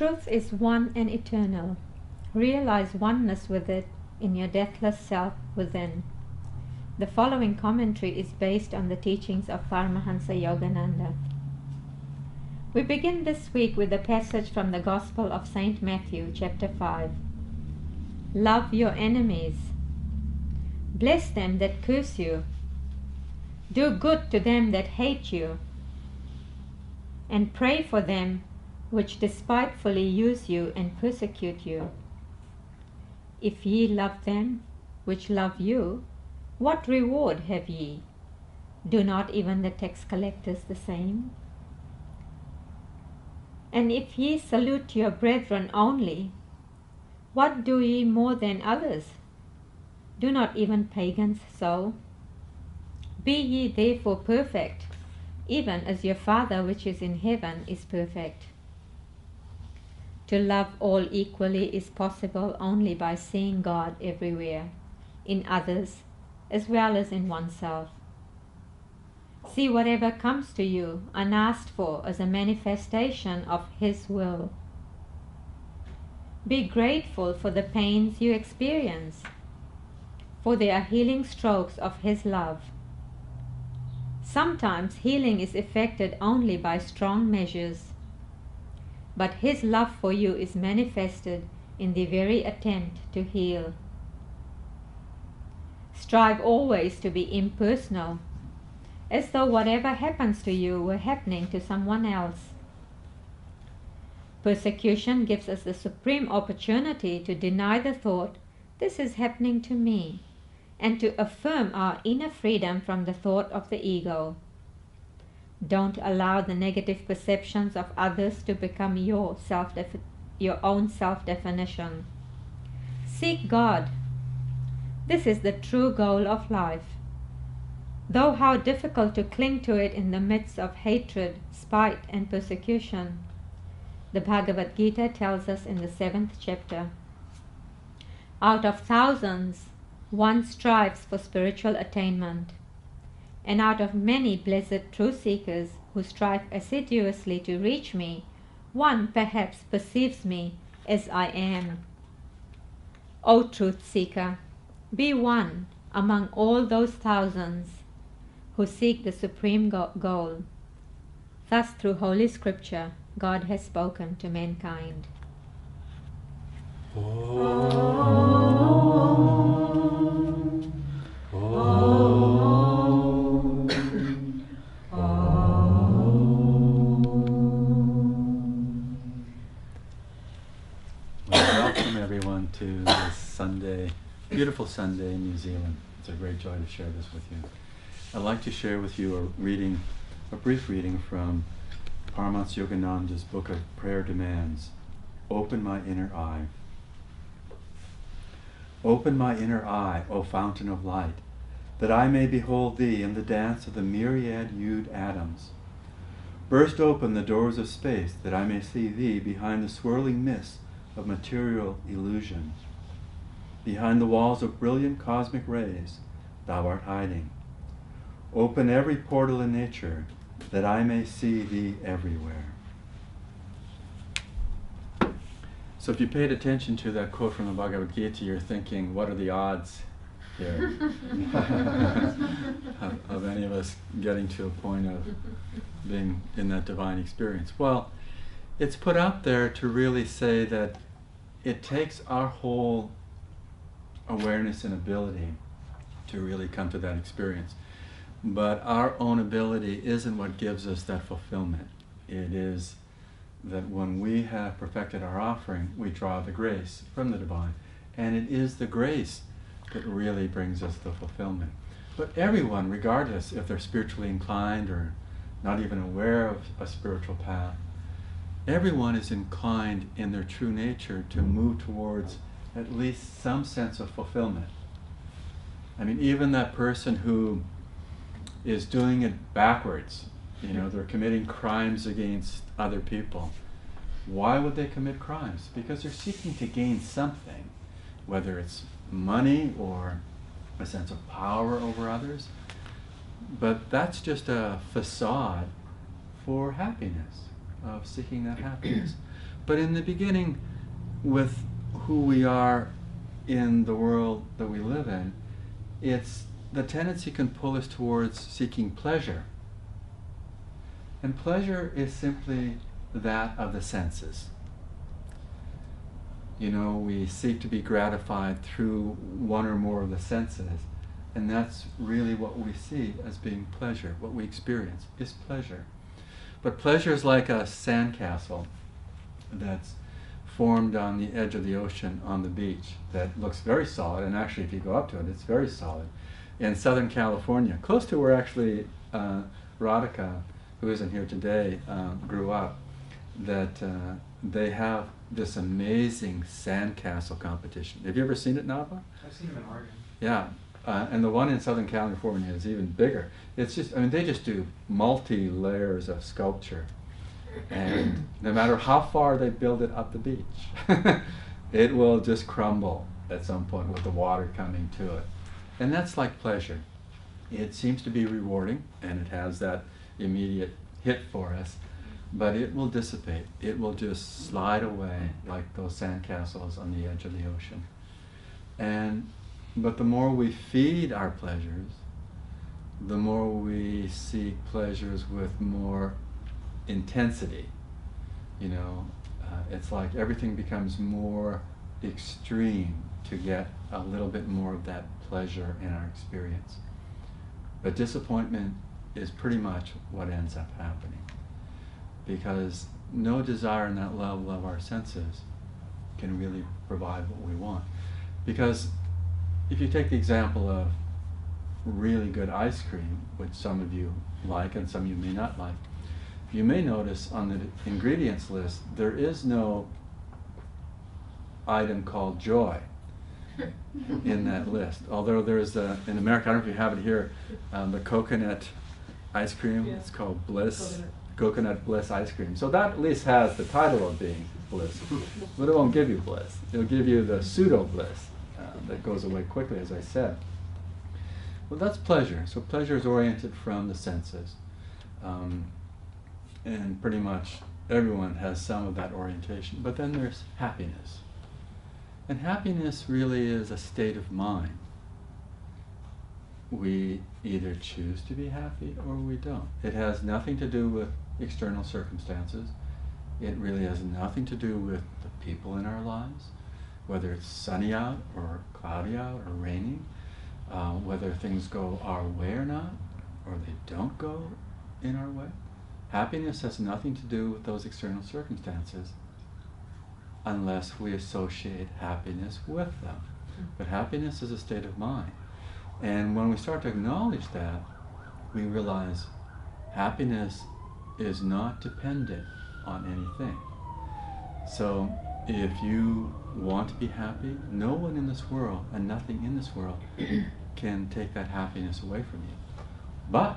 truth is one and eternal. Realize oneness with it in your deathless self within. The following commentary is based on the teachings of Paramahansa Yogananda. We begin this week with a passage from the Gospel of St. Matthew, chapter 5. Love your enemies. Bless them that curse you. Do good to them that hate you. And pray for them which despitefully use you and persecute you. If ye love them which love you, what reward have ye? Do not even the tax collectors the same? And if ye salute your brethren only, what do ye more than others? Do not even pagans so? Be ye therefore perfect, even as your Father which is in heaven is perfect. To love all equally is possible only by seeing God everywhere, in others as well as in oneself. See whatever comes to you unasked for as a manifestation of His will. Be grateful for the pains you experience, for they are healing strokes of His love. Sometimes healing is effected only by strong measures, but His love for you is manifested in the very attempt to heal. Strive always to be impersonal, as though whatever happens to you were happening to someone else. Persecution gives us the supreme opportunity to deny the thought, "This is happening to me," and to affirm our inner freedom from the thought of the ego. Don't allow the negative perceptions of others to become your own self-definition. Seek God. This is the true goal of life. Though how difficult to cling to it in the midst of hatred, spite, and persecution. The Bhagavad Gita tells us in the 7th chapter, out of thousands, one strives for spiritual attainment, and out of many blessed truth seekers who strive assiduously to reach me, one perhaps perceives me as I am. O truth seeker, be one among all those thousands who seek the supreme goal. Thus, through Holy Scripture, God has spoken to mankind. Welcome everyone to this Sunday, beautiful Sunday in New Zealand. It's a great joy to share this with you. I'd like to share with you a brief reading from Paramahansa Yogananda's book of prayer demands. Open my inner eye. Open my inner eye, O fountain of light, that I may behold thee in the dance of the myriad hued atoms. Burst open the doors of space, that I may see thee behind the swirling mists of material illusion. Behind the walls of brilliant cosmic rays, thou art hiding. Open every portal in nature, that I may see thee everywhere. So if you paid attention to that quote from the Bhagavad Gita, you're thinking, what are the odds here of any of us getting to a point of being in that divine experience? Well, it's put out there to really say that it takes our whole awareness and ability to really come to that experience. But our own ability isn't what gives us that fulfillment. It is that when we have perfected our offering, we draw the grace from the divine. And it is the grace that really brings us the fulfillment. But everyone, regardless if they're spiritually inclined or not even aware of a spiritual path, everyone is inclined in their true nature to move towards at least some sense of fulfillment. I mean, even that person who is doing it backwards, they're committing crimes against other people. Why would they commit crimes? Because they're seeking to gain something, whether it's money or a sense of power over others. But that's just a facade for happiness, of seeking that happiness. But in the beginning, with who we are in the world that we live in, it's the tendency can pull us towards seeking pleasure. And pleasure is simply that of the senses. You know, we seek to be gratified through one or more of the senses, and that's really what we see as being pleasure. What we experience is pleasure. But pleasure is like a sandcastle that's formed on the edge of the ocean on the beach that looks very solid, and actually if you go up to it, it's very solid. In Southern California, close to where actually Radhika, who isn't here today, grew up, that they have this amazing sandcastle competition. Have you ever seen it, Nava? I've seen them in Oregon. Yeah, and the one in Southern California is even bigger. It's just, I mean, they just do multi-layers of sculpture. And no matter how far they build it up the beach, it will just crumble at some point with the water coming to it. And that's like pleasure. It seems to be rewarding, and it has that immediate hit for us, but it will dissipate. It will just slide away like those sandcastles on the edge of the ocean. But the more we feed our pleasures, the more we seek pleasures with more intensity. You know, it's like everything becomes more extreme to get a little bit more of that pleasure in our experience. But disappointment is pretty much what ends up happening, because no desire in that level of our senses can really provide what we want. Because if you take the example of really good ice cream, which some of you like and some of you may not like, you may notice on the ingredients list there is no item called joy in that list. Although there's in America, I don't know if you have it here, the coconut ice cream. Yeah. It's called Bliss. Coconut Bliss ice cream. So that at least has the title of being bliss, but it won't give you bliss. It'll give you the pseudo bliss that goes away quickly, as I said. Well, that's pleasure. So pleasure is oriented from the senses. And pretty much everyone has some of that orientation. But then there's happiness. And happiness really is a state of mind. We either choose to be happy or we don't. It has nothing to do with external circumstances. It really has nothing to do with the people in our lives, whether it's sunny out or cloudy out or raining, whether things go our way or not, or they don't go in our way. Happiness has nothing to do with those external circumstances unless we associate happiness with them. But happiness is a state of mind. And when we start to acknowledge that, we realize happiness is not dependent on anything. So if you want to be happy, no one in this world and nothing in this world can take that happiness away from you. But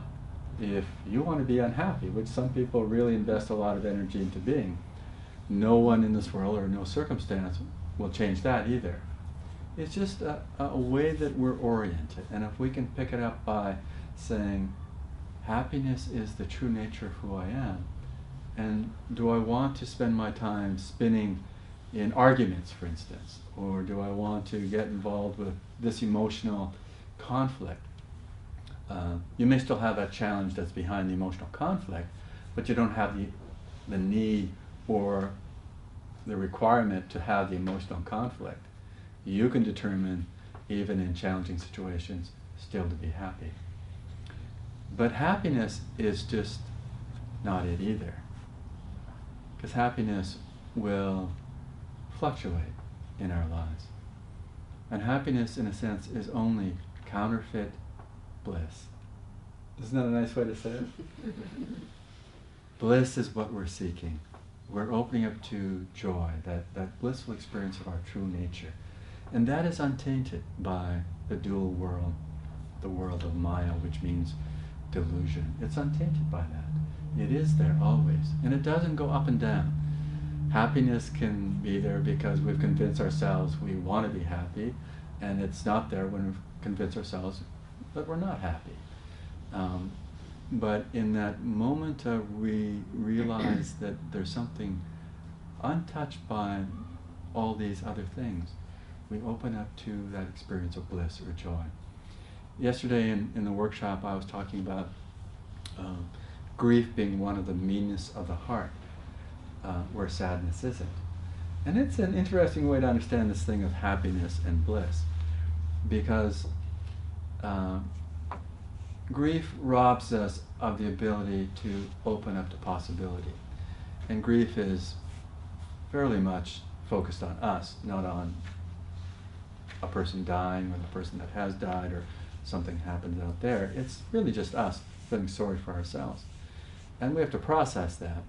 if you want to be unhappy, which some people really invest a lot of energy into being, no one in this world or no circumstance will change that either. It's just a way that we're oriented. And if we can pick it up by saying, happiness is the true nature of who I am, and do I want to spend my time spinning in arguments, for instance, or do I want to get involved with this emotional conflict? You may still have that challenge that's behind the emotional conflict, but you don't have the need or the requirement to have the emotional conflict. You can determine, even in challenging situations, still to be happy. But happiness is just not it either. Because happiness will fluctuate in our lives. And happiness, in a sense, is only counterfeit bliss. Isn't that a nice way to say it? Bliss is what we're seeking. We're opening up to joy, that blissful experience of our true nature. And that is untainted by the dual world, the world of Maya, which means delusion. It's untainted by that. It is there always. And it doesn't go up and down. Happiness can be there because we've convinced ourselves we want to be happy, and it's not there when we've convinced ourselves that we're not happy. But in that moment we realize that there's something untouched by all these other things, we open up to that experience of bliss or joy. Yesterday in the workshop I was talking about grief being one of the meanness of the heart, where sadness isn't. And it's an interesting way to understand this thing of happiness and bliss, because grief robs us of the ability to open up to possibility. And grief is fairly much focused on us, not on a person dying or the person that has died or something happened out there. It's really just us feeling sorry for ourselves. And we have to process that.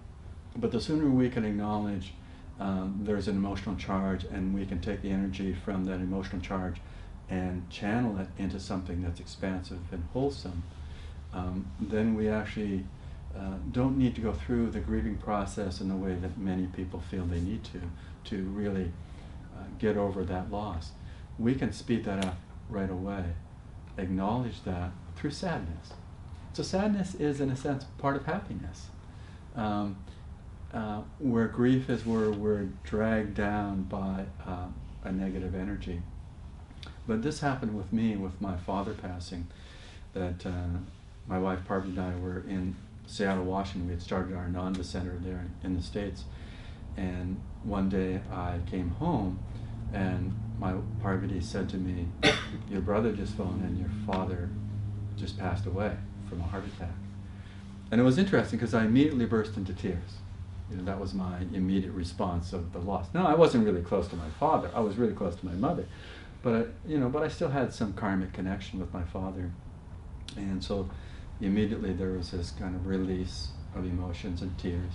But the sooner we can acknowledge there's an emotional charge, and we can take the energy from that emotional charge and channel it into something that's expansive and wholesome, then we actually don't need to go through the grieving process in the way that many people feel they need to really get over that loss. We can speed that up right away, acknowledge that through sadness. So sadness is, in a sense, part of happiness. Where grief is where we're dragged down by a negative energy. But this happened with me, with my father passing, that my wife Parvati and I were in Seattle, Washington. We had started our Ananda Center there in the States. And one day I came home, and my Parvati said to me, "Your brother just phoned and your father just passed away from a heart attack." And it was interesting because I immediately burst into tears. You know, that was my immediate response of the loss. Now, I wasn't really close to my father. I was really close to my mother. But I still had some karmic connection with my father. And so immediately there was this kind of release of emotions and tears.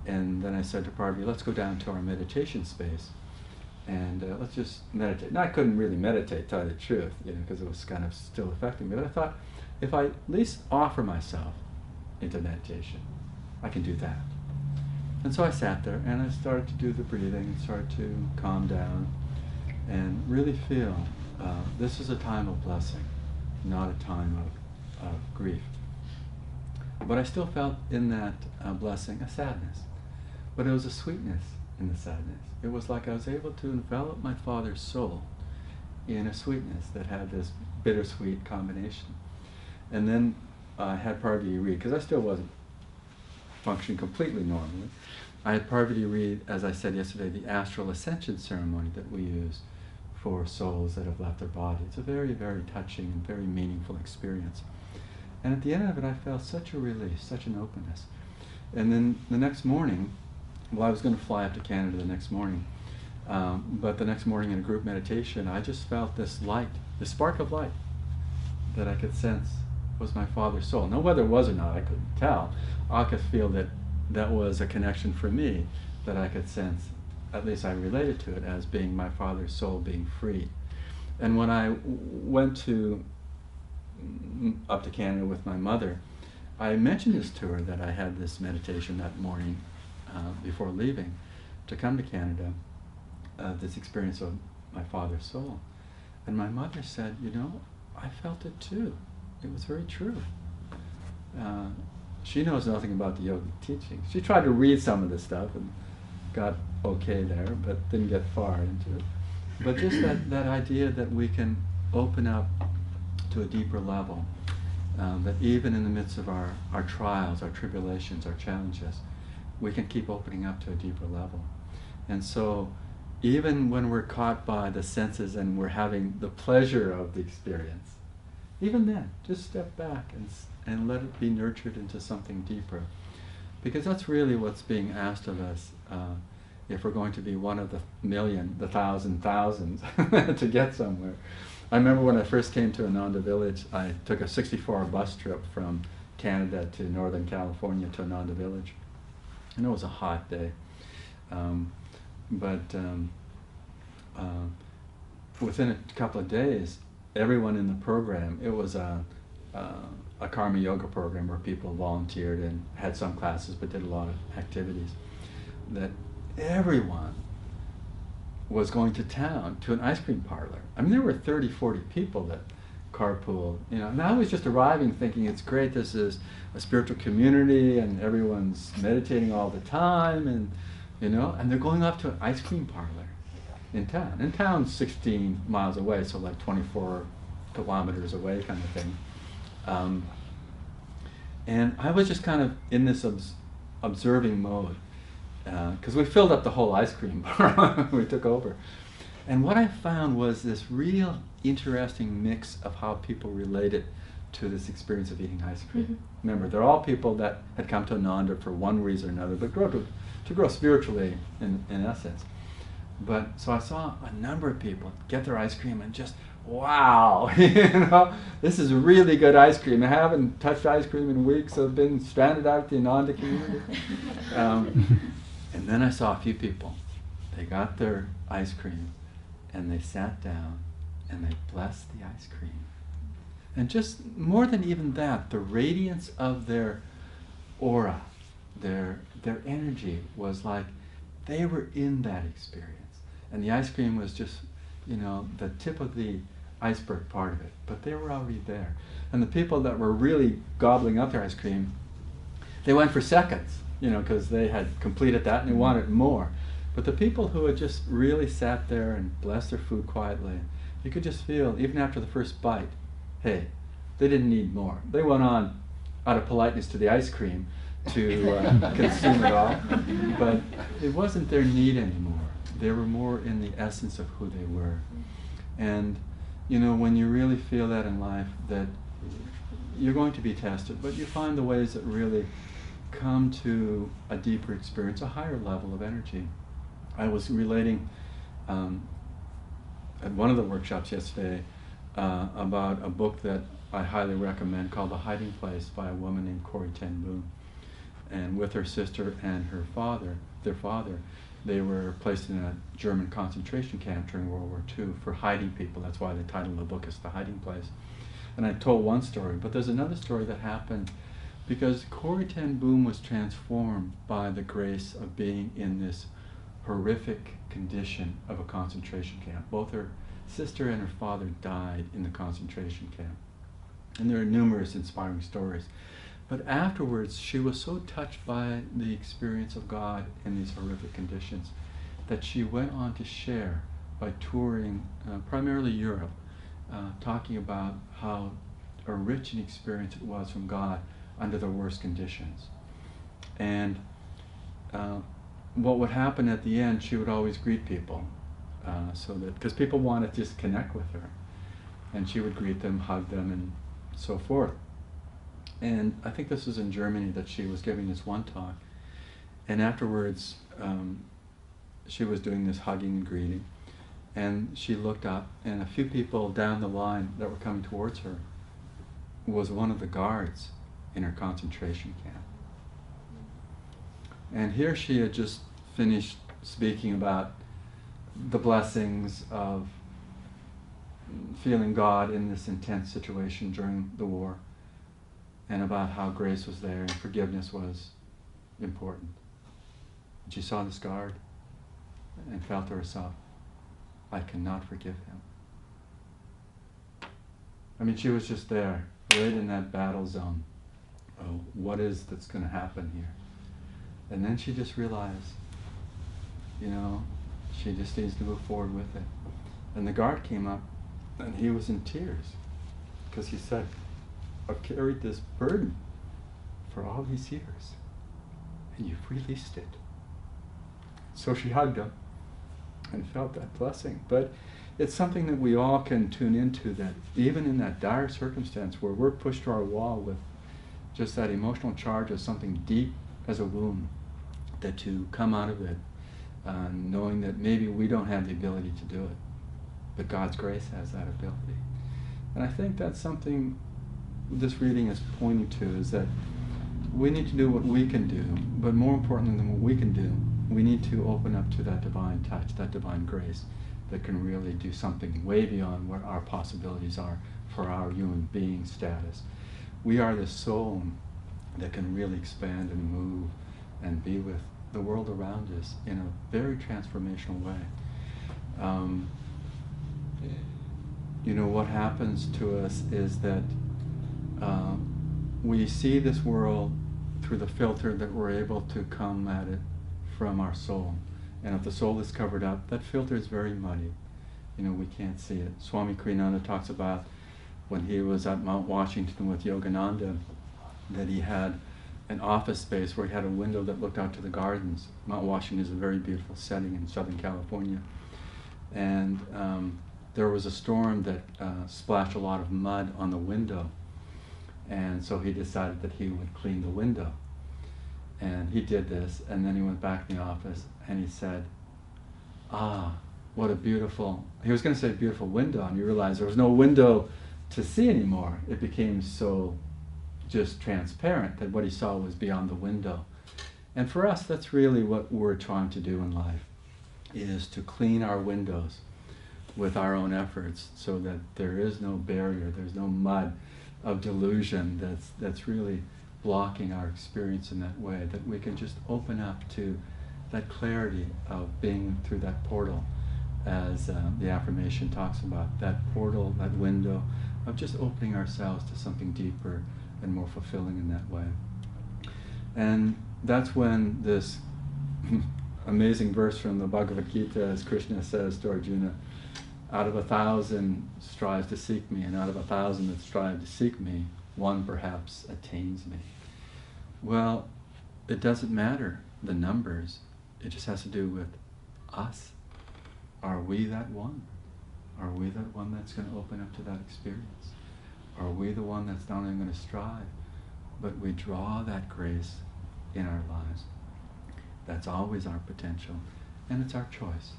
And then I said to Parvati, "Let's go down to our meditation space and let's just meditate." Now, I couldn't really meditate, tell you the truth, because it was kind of still affecting me. But I thought, if I at least offer myself into meditation, I can do that. And so I sat there and I started to do the breathing and started to calm down and really feel this is a time of blessing, not a time of grief. But I still felt in that blessing a sadness. But it was a sweetness in the sadness. It was like I was able to envelop my father's soul in a sweetness that had this bittersweet combination. And then I had Parvati read, because I still wasn't functioning completely normally. I had Parvati read, as I said yesterday, the astral ascension ceremony that we use for souls that have left their body. It's a very, very touching and very meaningful experience. And at the end of it, I felt such a release, such an openness. And then the next morning, well, I was going to fly up to Canada the next morning, but the next morning in a group meditation, I just felt this light, this spark of light that I could sense was my father's soul. Now, whether it was or not, I couldn't tell. I could feel that that was a connection for me that I could sense. At least I related to it as being my father's soul being free. And when I went up to Canada with my mother, I mentioned this to her, that I had this meditation that morning before leaving to come to Canada, this experience of my father's soul. And my mother said, I felt it too. It was very true. She knows nothing about the yogic teachings. She tried to read some of this stuff and got okay there, but didn't get far into it. But just that idea that we can open up to a deeper level, that even in the midst of our trials, our tribulations, our challenges, we can keep opening up to a deeper level. And so even when we're caught by the senses and we're having the pleasure of the experience, even then, just step back and let it be nurtured into something deeper. Because that's really what's being asked of us if we're going to be one of the million, the thousands to get somewhere. I remember when I first came to Ananda Village, I took a 64-hour bus trip from Canada to Northern California to Ananda Village. And it was a hot day. But within a couple of days, everyone in the program, it was a karma yoga program where people volunteered and had some classes but did a lot of activities, that everyone was going to town to an ice cream parlor. I mean, there were 30, 40 people that carpooled, and I was just arriving thinking, it's great, this is a spiritual community and everyone's meditating all the time, and you know, and they're going off to an ice cream parlor in town. And town's 16 miles away, so like 24 kilometers away kind of thing. And I was just kind of in this observing mode, because we filled up the whole ice cream bar when we took over. And what I found was this real interesting mix of how people related to this experience of eating ice cream. Mm-hmm. Remember, they're all people that had come to Ananda for one reason or another, but to grow spiritually in essence. But so I saw a number of people get their ice cream and just, wow, you know, this is really good ice cream. I haven't touched ice cream in weeks. I've been stranded out at the Ananda community. And then I saw a few people. They got their ice cream and they sat down and they blessed the ice cream. And just more than even that, the radiance of their aura, their energy was like they were in that experience. And the ice cream was just, you know, the tip of the iceberg part of it. But they were already there. And the people that were really gobbling up their ice cream, they went for seconds, you know, because they had completed that and they wanted more. But the people who had just really sat there and blessed their food quietly, you could just feel, even after the first bite, hey, they didn't need more. They went on, out of politeness to the ice cream, to consume it all. But it wasn't their need anymore. They were more in the essence of who they were. And, you know, when you really feel that in life, that you're going to be tested, but you find the ways that really come to a deeper experience, a higher level of energy. I was relating at one of the workshops yesterday about a book that I highly recommend called The Hiding Place by a woman named Corrie ten Boom. And with her sister and her father, their father, they were placed in a German concentration camp during World War II for hiding people. That's why the title of the book is The Hiding Place. And I told one story, but there's another story that happened because Corrie ten Boom was transformed by the grace of being in this horrific condition of a concentration camp. Both her sister and her father died in the concentration camp. And there are numerous inspiring stories. But afterwards, she was so touched by the experience of God in these horrific conditions that she went on to share by touring primarily Europe, talking about how a rich an experience it was from God under the worst conditions. And what would happen at the end, she would always greet people, so that because people wanted to just connect with her, and she would greet them, hug them, and so forth. And I think this was in Germany that she was giving this one talk, and afterwards she was doing this hugging and greeting, and she looked up, and a few people down the line that were coming towards her was one of the guards in her concentration camp. And here she had just finished speaking about the blessings of feeling God in this intense situation during the war, and about how grace was there and forgiveness was important. And she saw this guard and felt to herself, I cannot forgive him. I mean, she was just there, right in that battle zone. Oh, what is that's going to happen here? And then she just realized, you know, she just needs to move forward with it. And the guard came up, and he was in tears, because he said, I've carried this burden for all these years, and you've released it. So she hugged him and felt that blessing. But it's something that we all can tune into, that even in that dire circumstance where we're pushed to our wall with just that emotional charge of something deep as a wound, that to come out of it knowing that maybe we don't have the ability to do it, but God's grace has that ability. And I think that's something this reading is pointing to, is that we need to do what we can do, but more importantly than what we can do, we need to open up to that divine touch, that divine grace that can really do something way beyond what our possibilities are for our human being status. We are the soul that can really expand and move and be with the world around us in a very transformational way. You know, what happens to us is that we see this world through the filter that we're able to come at it from our soul. And if the soul is covered up, that filter is very muddy. You know, we can't see it. Swami Kriyananda talks about when he was at Mount Washington with Yogananda, that he had an office space where he had a window that looked out to the gardens. Mount Washington is a very beautiful setting in Southern California. And there was a storm that splashed a lot of mud on the window. And so he decided that he would clean the window. And he did this, and then he went back in the office and he said, "Ah, what a beautiful," he was going to say beautiful window, and he realized there was no window to see anymore. It became so just transparent that what he saw was beyond the window. And for us, that's really what we're trying to do in life, is to clean our windows with our own efforts so that there is no barrier, there's no mud of delusion that's really blocking our experience in that way, that we can just open up to that clarity of being through that portal, as the affirmation talks about, that portal, that window of just opening ourselves to something deeper and more fulfilling in that way. And that's when this amazing verse from the Bhagavad Gita, as Krishna says to Arjuna, out of 1,000 strives to seek me, and out of 1,000 that strive to seek me, one perhaps attains me. Well, it doesn't matter the numbers. It just has to do with us. Are we that one? Are we that one that's going to open up to that experience? Are we the one that's not only going to strive, but we draw that grace in our lives? That's always our potential, and it's our choice.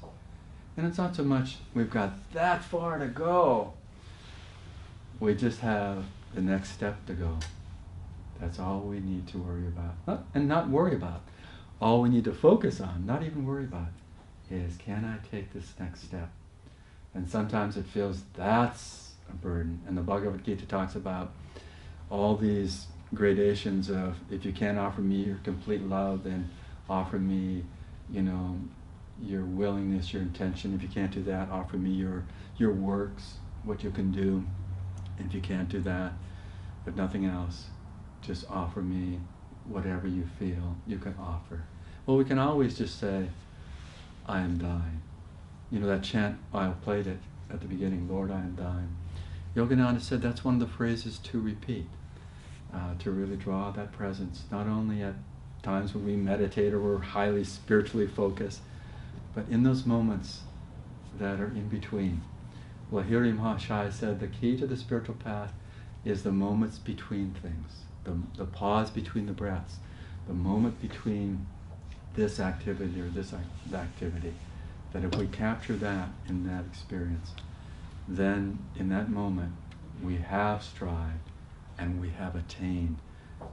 And it's not so much we've got that far to go. We just have the next step to go. That's all we need to worry about. Not worry about. All we need to focus on, not even worry about, is can I take this next step? And sometimes it feels that's a burden. And the Bhagavad Gita talks about all these gradations of, if you can't offer me your complete love, then offer me, your willingness, your intention. If you can't do that, offer me your works, what you can do. If you can't do that, if nothing else, just offer me whatever you feel you can offer. Well, we can always just say, I am thine. That chant, I played it at the beginning, Lord, I am thine. Yogananda said that's one of the phrases to repeat, to really draw that presence, not only at times when we meditate or we're highly spiritually focused, but in those moments that are in between. Lahiri Mahashaya said the key to the spiritual path is the moments between things, the pause between the breaths, the moment between this activity or this activity. That if we capture that in that experience, then in that moment we have strived and we have attained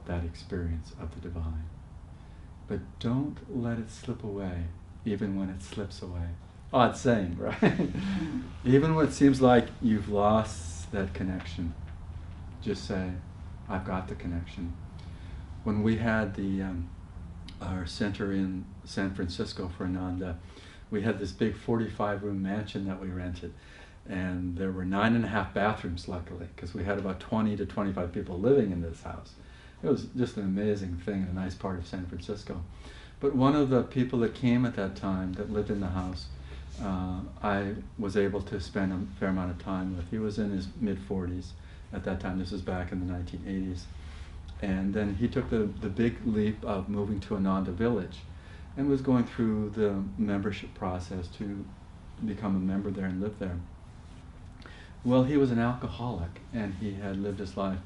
that experience of the divine. But don't let it slip away, even when it slips away. Odd saying, right? Even when it seems like you've lost that connection, just say, I've got the connection. When we had our center in San Francisco for Ananda, we had this big 45-room mansion that we rented. And there were 9.5 bathrooms, luckily, because we had about 20 to 25 people living in this house. It was just an amazing thing, a nice part of San Francisco. But one of the people that came at that time, that lived in the house, I was able to spend a fair amount of time with. He was in his mid-40s at that time. This was back in the 1980s. And then he took the big leap of moving to Ananda Village and was going through the membership process to become a member there and live there. Well, he was an alcoholic, and he had lived his life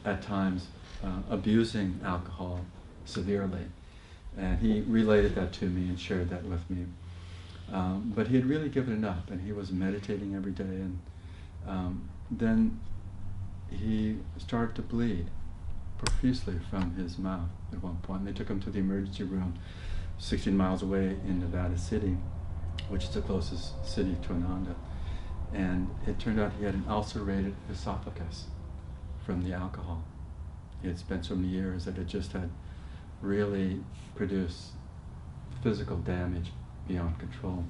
at times abusing alcohol severely. And he related that to me and shared that with me. But he had really given it up, and he was meditating every day. And then he started to bleed profusely from his mouth at one point. And they took him to the emergency room 16 miles away in Nevada City, which is the closest city to Ananda. And it turned out he had an ulcerated esophagus from the alcohol. He had spent so many years that it just had really produced physical damage beyond control.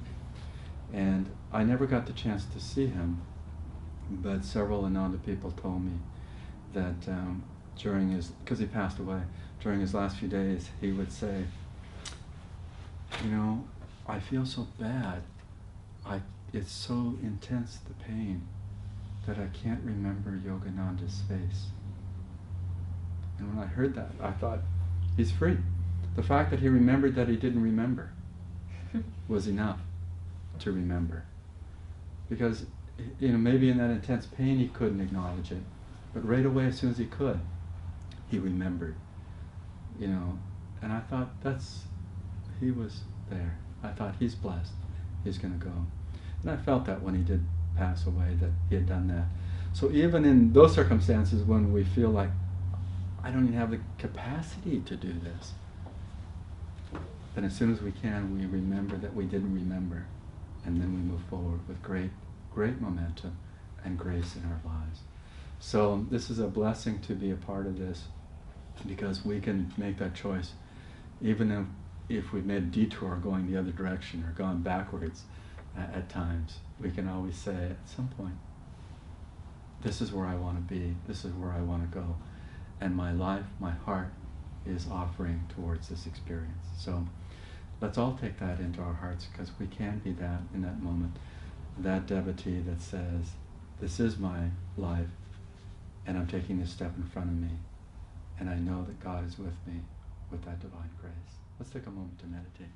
And I never got the chance to see him, but several Ananda people told me that during his, because he passed away, during his last few days, he would say, you know, I feel so bad. It's so intense, the pain, that I can't remember Yogananda's face. And when I heard that, I thought, he's free. The fact that he remembered that he didn't remember was enough to remember. Because, you know, maybe in that intense pain he couldn't acknowledge it, but right away, as soon as he could, he remembered. You know, and I thought, he was there. I thought, he's blessed. He's going to go. And I felt that when he did pass away, that he had done that. So even in those circumstances when we feel like, I don't even have the capacity to do this, then as soon as we can, we remember that we didn't remember, and then we move forward with great, great momentum and grace in our lives. So this is a blessing to be a part of this, because we can make that choice, even if we've made a detour going the other direction or gone backwards at times. We can always say at some point, this is where I want to be, this is where I want to go, and my life, my heart is offering towards this experience. So let's all take that into our hearts, because we can be that in that moment, that devotee that says, this is my life, and I'm taking this step in front of me, and I know that God is with me with that divine grace. Let's take a moment to meditate.